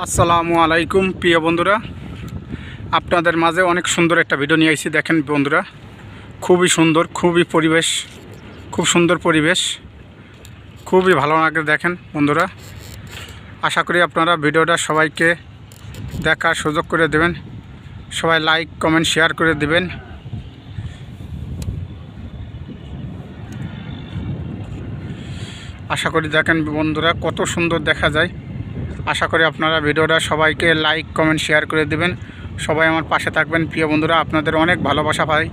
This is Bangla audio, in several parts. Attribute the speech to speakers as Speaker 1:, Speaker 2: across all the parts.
Speaker 1: আসসালামু আলাইকুম প্রিয় বন্ধুরা, আপনাদের মাঝে অনেক সুন্দর একটা ভিডিও নিয়ে আইছি। দেখেন বন্ধুরা, খুবই সুন্দর, খুবই পরিবেশ, খুব সুন্দর পরিবেশ, খুবই ভালো লাগে। দেখেন বন্ধুরা, আশা করি আপনারা ভিডিওটা সবাইকে দেখার সুযোগ করে দেবেন। সবাই লাইক কমেন্ট শেয়ার করে দেবেন। আশা করি দেখেন বন্ধুরা কত সুন্দর দেখা যায়। আশা করি আপনারা ভিডিওটা সবাইকে লাইক কমেন্ট শেয়ার করে দেবেন। সবাই আমার পাশে থাকবেন। প্রিয় বন্ধুরা, আপনাদের অনেক ভালোবাসা পাই,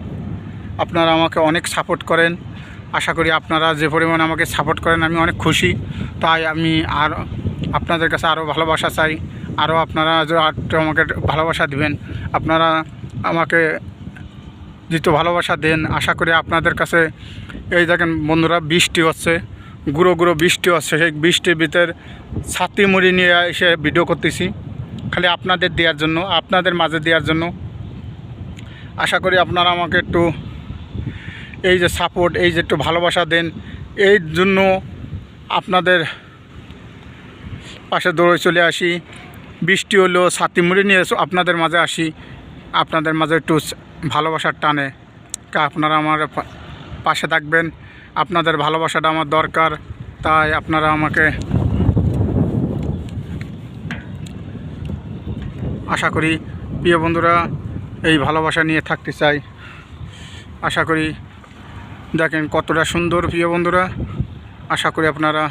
Speaker 1: আপনারা আমাকে অনেক সাপোর্ট করেন। আশা করি আপনারা যে পরিমাণ আমাকে সাপোর্ট করেন আমি অনেক খুশি। তাই আমি আর আপনাদের কাছে আরও ভালোবাসা চাই। আরও আপনারা আমাকে ভালোবাসা দিবেন। আপনারা আমাকে যেহেতু ভালোবাসা দেন, আশা করি আপনাদের কাছে। এই দেখেন বন্ধুরা, বৃষ্টি হচ্ছে, গুঁড়ো গুঁড়ো বৃষ্টি হচ্ছে। সেই বৃষ্টির ভিতর ছাতি মুড়ি নিয়ে এসে ভিডিও করতেছি, খালি আপনাদের দেওয়ার জন্য, আপনাদের মাঝে দেওয়ার জন্য। আশা করি আপনারা আমাকে একটু এই যে সাপোর্ট, এই যে একটু ভালোবাসা দেন, এই জন্য আপনাদের পাশে দৌড়ে চলে আসি। বৃষ্টি হলো, ছাতি মুড়ি নিয়ে আপনাদের মাঝে আসি, আপনাদের মাঝে একটু ভালোবাসার টানে। আপনারা আমার পাশে থাকবেন, আপনাদের ভালোবাসাটা আমার দরকার। তাই আপনারা আমাকে, আশা করি প্রিয় বন্ধুরা এই ভালোবাসা নিয়ে থাকতে চাই। আশা করি দেখেন কতটা সুন্দর প্রিয় বন্ধুরা। আশা করি আপনারা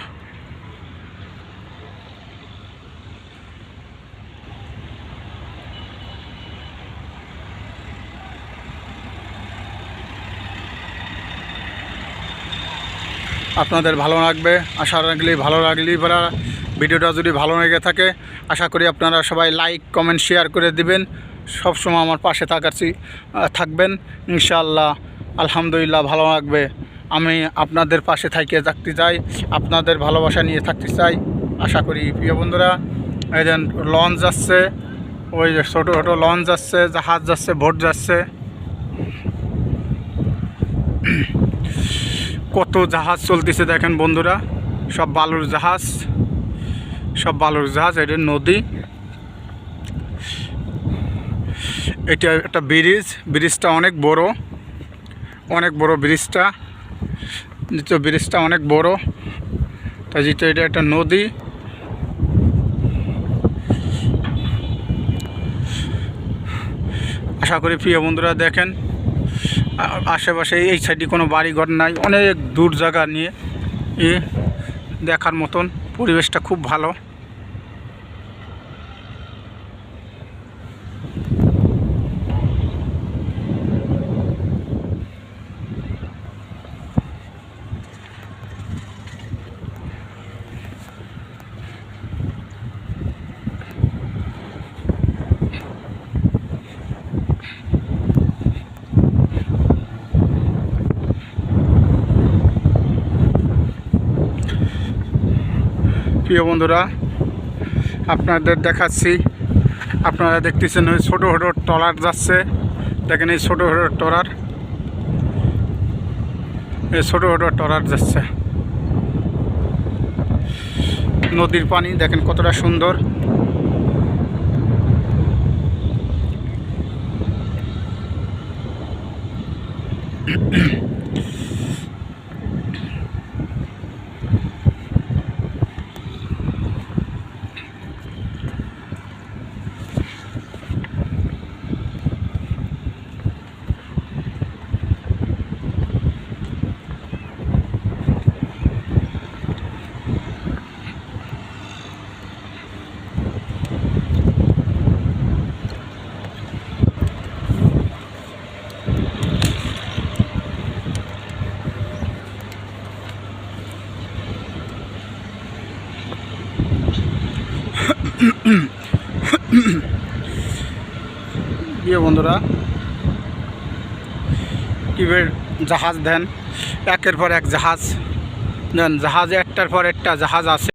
Speaker 1: আপনাদের ভালো লাগবে। আশা রাখলেই ভালো লাগলেই পরা ভিডিওটা যদি ভালো লেগে থাকে, আশা করি আপনারা সবাই লাইক কমেন্ট শেয়ার করে দিবেন। সবসময় আমার পাশে থাকবেন ইনশাআল্লাহ। আলহামদুলিল্লাহ, ভালো লাগবে। আমি আপনাদের পাশে থাকতে চাই, আপনাদের ভালোবাসা নিয়ে থাকতে চাই। আশা করি প্রিয় বন্ধুরা, এই যে লঞ্চ যাচ্ছে, ওই যে ছোটো ছোটো লঞ্চ যাচ্ছে, জাহাজ যাচ্ছে, বোট যাচ্ছে, কত জাহাজ চলতেছে দেখেন বন্ধুরা। সব বালুর জাহাজ, সব বালুর জাহাজ। এটা নদী, এটা একটা ব্রিজ। ব্রিজটা অনেক বড়, অনেক বড় ব্রিজটা। যেহেতু ব্রিজটা অনেক বড়, তাই যেহেতু এটা একটা নদী। আশা করি প্রিয় বন্ধুরা দেখেন, আশেপাশে এই সাইডে কোনো বাড়িঘর নাই, অনেক দূর জায়গা নিয়ে দেখার মতন পরিবেশটা খুব ভালো। প্রিয় বন্ধুরা, আপনাদের দেখাচ্ছি, আপনারা দেখতেছেন ওই ছোটো ছোটো ট্রলার যাচ্ছে। দেখেন এই ছোটো ছোটো ট্রলার, এই ছোটো ছোটো ট্রলার যাচ্ছে। নদীর পানি দেখেন কতটা সুন্দর। প্রিয় বন্ধুরা, কীভাবে জাহাজ দেন, একের পর এক জাহাজ দেন, জাহাজ একটার পর একটা জাহাজ আছে।